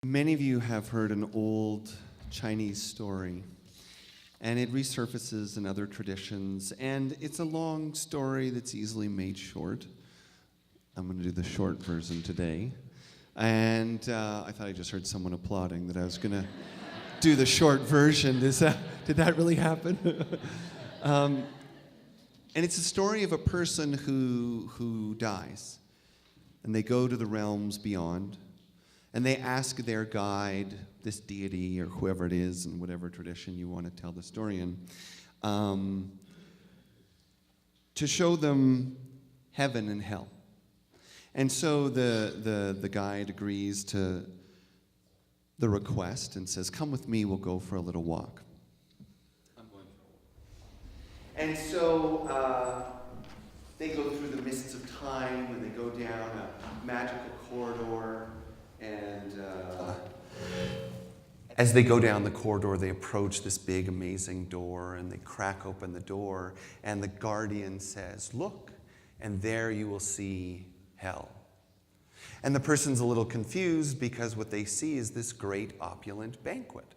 Many of you have heard an old Chinese story, and it resurfaces in other traditions, and it's a long story that's easily made short. I'm going to do the short version today. And I thought I just heard someone applauding that I was going to do the short version. Did that really happen? And it's a story of a person who dies, and they go to the realms beyond, and they ask their guide, this deity or whoever it is, in whatever tradition you want to tell the story in, to show them heaven and hell. And so the guide agrees to the request and says, "Come with me, we'll go for a little walk." I'm going for a walk. And so they go through the mists of time, and they go down a magical corridor, and as they go down the corridor, they approach this big, amazing door, and they crack open the door, and the guardian says, "Look, and there you will see hell." And the person's a little confused because what they see is this great opulent banquet.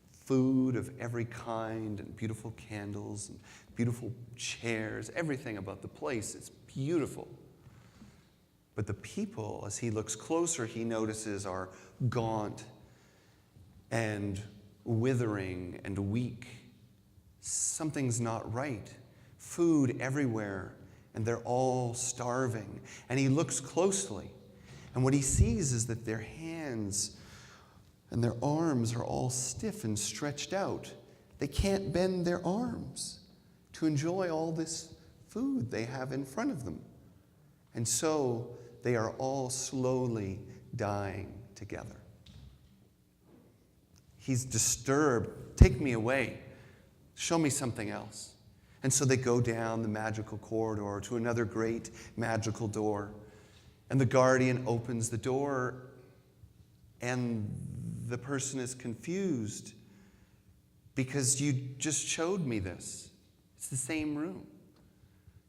Food of every kind, and beautiful candles, and beautiful chairs, everything about the place is beautiful. But the people, as he looks closer, he notices are gaunt and withering and weak. Something's not right. Food everywhere, and they're all starving. And he looks closely, and what he sees is that their hands and their arms are all stiff and stretched out. They can't bend their arms to enjoy all this food they have in front of them. And so they are all slowly dying together. He's disturbed. "Take me away. Show me something else." And so they go down the magical corridor to another great magical door. And the guardian opens the door, and the person is confused because you just showed me this. It's the same room.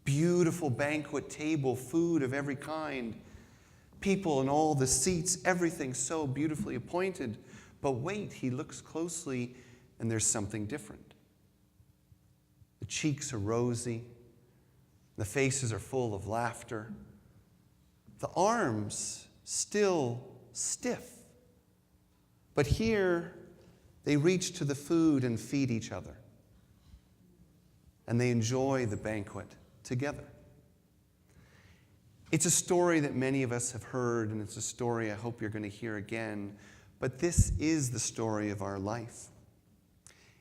Beautiful banquet table, food of every kind, people in all the seats, everything so beautifully appointed. But wait, he looks closely, and there's something different. The cheeks are rosy. The faces are full of laughter. The arms still stiff. But here, they reach to the food and feed each other. And they enjoy the banquet together. It's a story that many of us have heard, and it's a story I hope you're going to hear again. But this is the story of our life.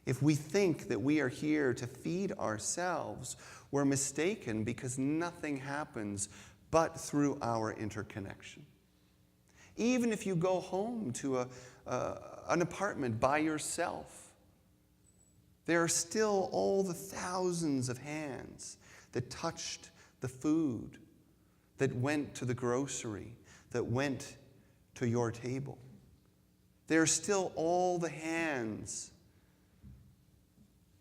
If we think that we are here to feed ourselves, we're mistaken, because nothing happens but through our interconnection. Even if you go home to an apartment by yourself, there are still all the thousands of hands that touched the food, that went to the grocery, that went to your table. There are still all the hands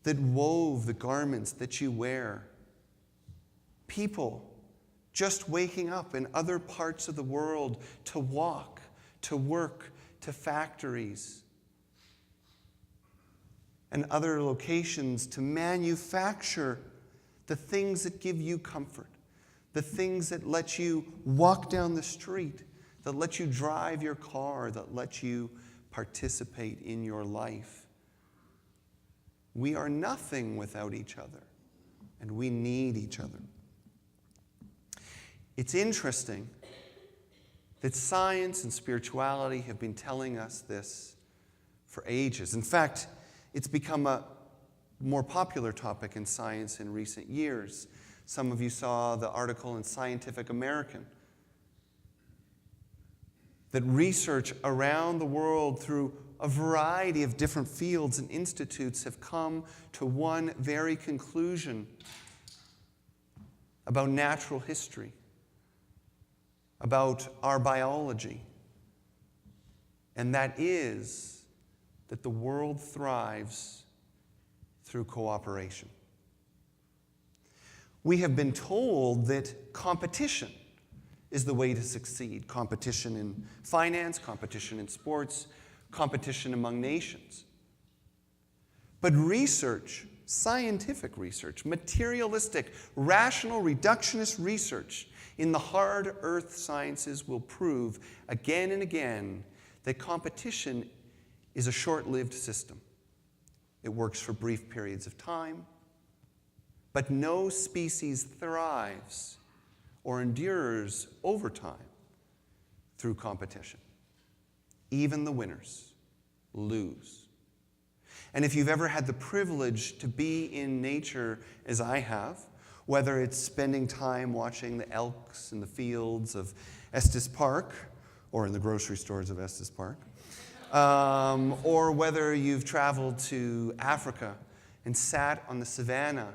that wove the garments that you wear. People just waking up in other parts of the world to walk, to work, to factories, and other locations to manufacture the things that give you comfort, the things that let you walk down the street, that let you drive your car, that let you participate in your life. We are nothing without each other, and we need each other. It's interesting that science and spirituality have been telling us this for ages. In fact, it's become a more popular topic in science in recent years. Some of you saw the article in Scientific American that research around the world through a variety of different fields and institutes have come to one very conclusion about natural history, about our biology, and that is that the world thrives through cooperation. We have been told that competition is the way to succeed. Competition in finance, competition in sports, competition among nations. But research, scientific research, materialistic, rational, reductionist research in the hard earth sciences will prove again and again that competition is a short-lived system. It works for brief periods of time, but no species thrives or endures over time through competition. Even the winners lose. And if you've ever had the privilege to be in nature as I have, whether it's spending time watching the elks in the fields of Estes Park or in the grocery stores of Estes Park, or whether you've traveled to Africa and sat on the savannah,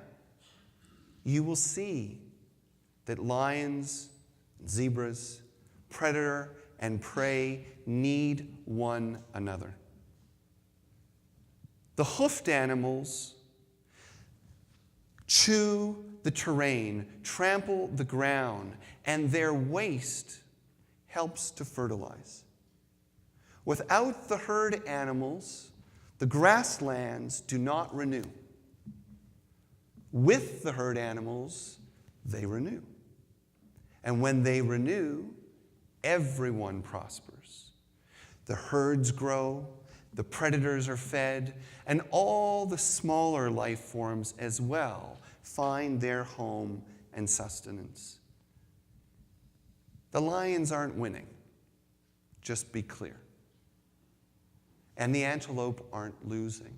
you will see that lions, zebras, predator and prey need one another. The hoofed animals chew the terrain, trample the ground, and their waste helps to fertilize. Without the herd animals, the grasslands do not renew. With the herd animals, they renew. And when they renew, everyone prospers. The herds grow, the predators are fed, and all the smaller life forms as well find their home and sustenance. The lions aren't winning, just be clear. And the antelope aren't losing.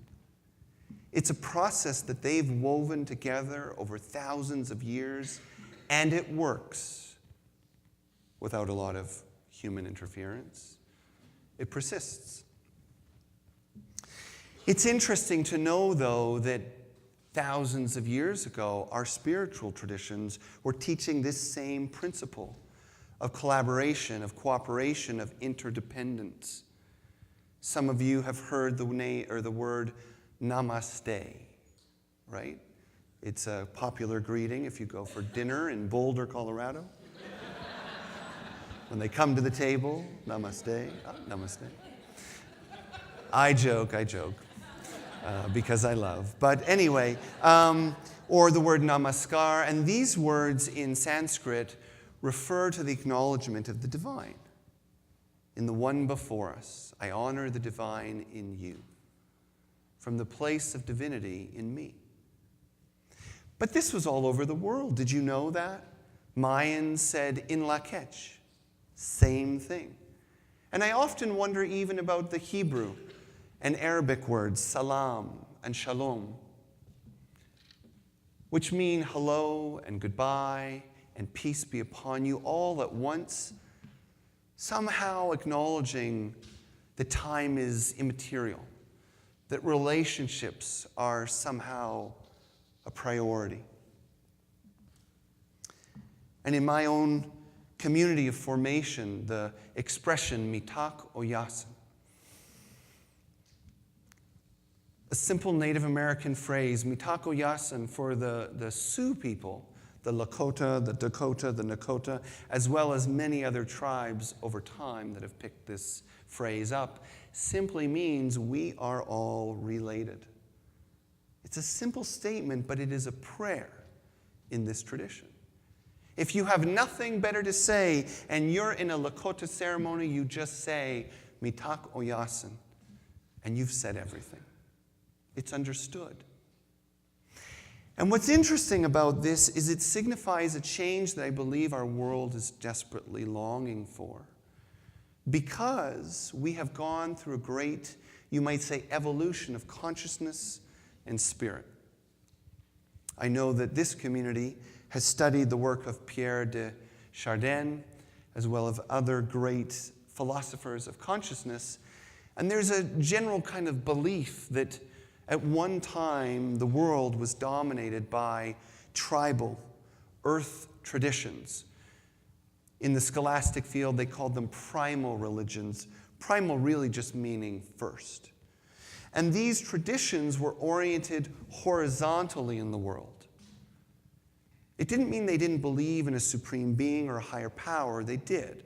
It's a process that they've woven together over thousands of years, and it works without a lot of human interference. It persists. It's interesting to know, though, that thousands of years ago, our spiritual traditions were teaching this same principle of collaboration, of cooperation, of interdependence. Some of you have heard the word namaste, right? It's a popular greeting if you go for dinner in Boulder, Colorado. When they come to the table, namaste, namaste. I joke, because I love. But anyway, or the word namaskar, and these words in Sanskrit refer to the acknowledgement of the divine. In the one before us, I honor the divine in you, from the place of divinity in me. But this was all over the world. Did you know that? Mayans said in Lakech, same thing. And I often wonder even about the Hebrew and Arabic words, salam and shalom, which mean hello and goodbye and peace be upon you all at once, somehow acknowledging that time is immaterial, that relationships are somehow a priority. And in my own community of formation, the expression mitak oyasin, a simple Native American phrase, mitak oyasin, for the Sioux people, the Lakota, the Dakota, the Nakota, as well as many other tribes over time that have picked this phrase up, simply means we are all related. It's a simple statement, but it is a prayer in this tradition. If you have nothing better to say and you're in a Lakota ceremony, you just say, mitak oyasin, and you've said everything. It's understood. And what's interesting about this is it signifies a change that I believe our world is desperately longing for. Because we have gone through a great, you might say, evolution of consciousness and spirit. I know that this community has studied the work of Pierre de Chardin, as well as other great philosophers of consciousness. And there's a general kind of belief that at one time, the world was dominated by tribal, earth traditions. In the scholastic field, they called them primal religions. Primal really just meaning first. And these traditions were oriented horizontally in the world. It didn't mean they didn't believe in a supreme being or a higher power. They did.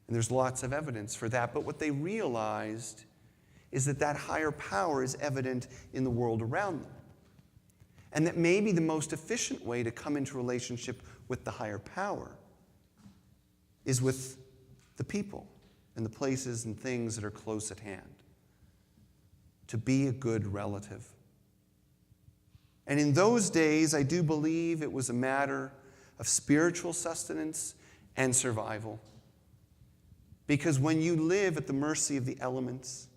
And there's lots of evidence for that. But what they realized is that that higher power is evident in the world around them. And that maybe the most efficient way to come into relationship with the higher power is with the people and the places and things that are close at hand. To be a good relative. And in those days, I do believe it was a matter of spiritual sustenance and survival. Because when you live at the mercy of the elements,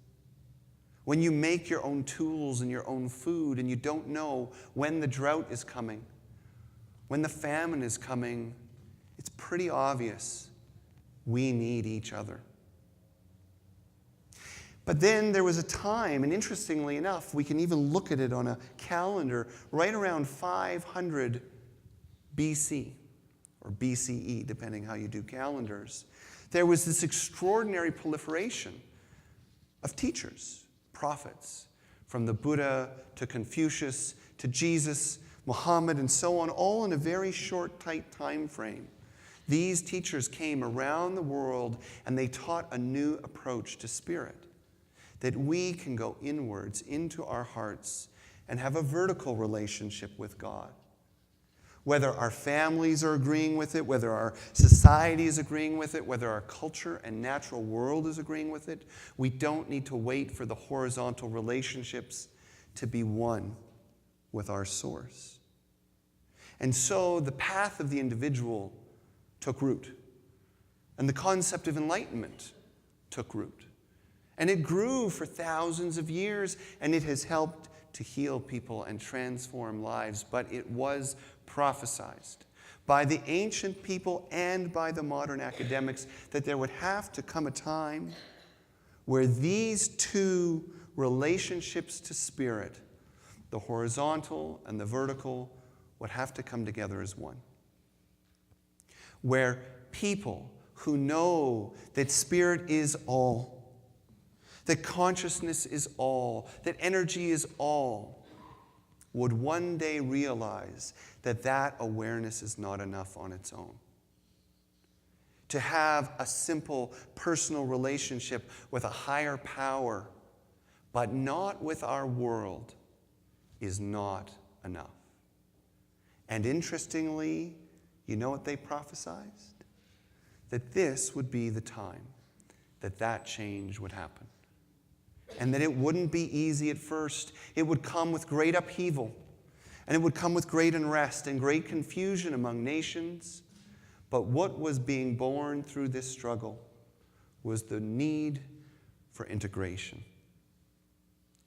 when you make your own tools and your own food, and you don't know when the drought is coming, when the famine is coming, it's pretty obvious we need each other. But then there was a time, and interestingly enough, we can even look at it on a calendar, right around 500 BC, or BCE, depending how you do calendars. There was this extraordinary proliferation of teachers, prophets, from the Buddha to Confucius to Jesus, Muhammad, and so on, all in a very short, tight time frame. These teachers came around the world and they taught a new approach to spirit. That we can go inwards into our hearts and have a vertical relationship with God. Whether our families are agreeing with it, whether our society is agreeing with it, whether our culture and natural world is agreeing with it, we don't need to wait for the horizontal relationships to be one with our source. And so the path of the individual took root. And the concept of enlightenment took root. And it grew for thousands of years, and it has helped to heal people and transform lives. But it was prophesied by the ancient people and by the modern academics that there would have to come a time where these two relationships to spirit, the horizontal and the vertical, would have to come together as one. Where people who know that spirit is all, that consciousness is all, that energy is all, would one day realize that that awareness is not enough on its own. To have a simple personal relationship with a higher power, but not with our world, is not enough. And interestingly, you know what they prophesied? That this would be the time that that change would happen. And that it wouldn't be easy at first. It would come with great upheaval. And it would come with great unrest and great confusion among nations. But what was being born through this struggle was the need for integration.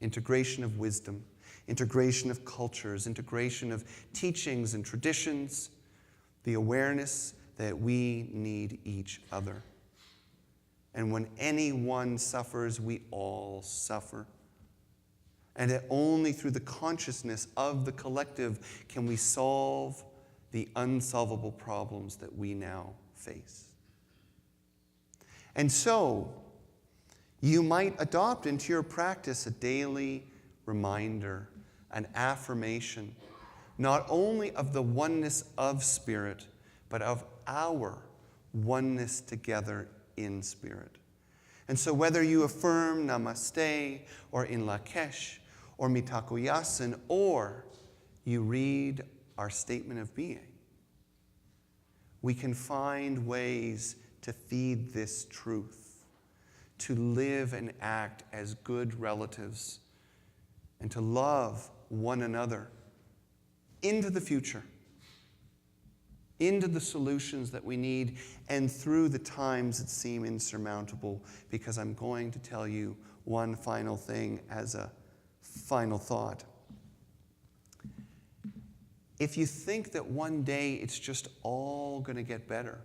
Integration of wisdom, integration of cultures, integration of teachings and traditions, the awareness that we need each other. And when anyone suffers, we all suffer. And that only through the consciousness of the collective can we solve the unsolvable problems that we now face. And so, you might adopt into your practice a daily reminder, an affirmation, not only of the oneness of spirit, but of our oneness together in spirit. And so whether you affirm Namaste or In Lakesh or Mitaku Yasin, or you read our statement of being, we can find ways to feed this truth, to live and act as good relatives, and to love one another into the future, into the solutions that we need, and through the times that seem insurmountable, because I'm going to tell you one final thing as a final thought. If you think that one day it's just all going to get better,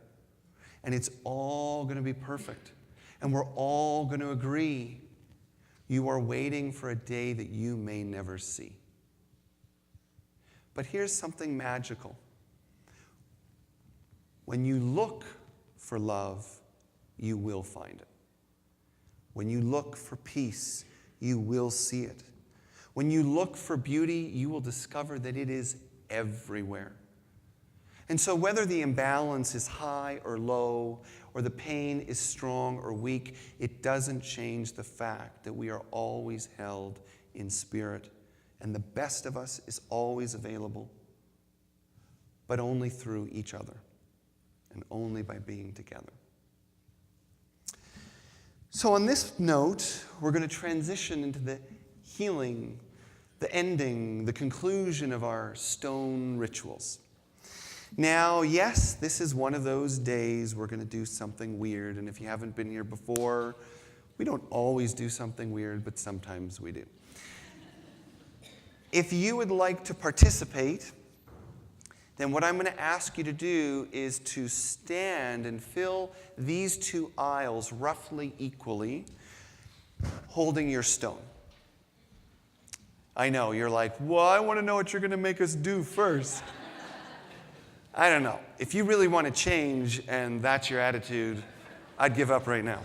and it's all going to be perfect, and we're all going to agree, you are waiting for a day that you may never see. But here's something magical. When you look for love, you will find it. When you look for peace, you will see it. When you look for beauty, you will discover that it is everywhere. And so whether the imbalance is high or low, or the pain is strong or weak, it doesn't change the fact that we are always held in spirit. And the best of us is always available, but only through each other and only by being together. So on this note, we're going to transition into the healing, the ending, the conclusion of our stone rituals. Now, yes, this is one of those days we're going to do something weird, and if you haven't been here before, we don't always do something weird, but sometimes we do. If you would like to participate, then what I'm going to ask you to do is to stand and fill these two aisles roughly equally, holding your stone. I know, you're like, well, I want to know what you're going to make us do first. I don't know. If you really want to change and that's your attitude, I'd give up right now.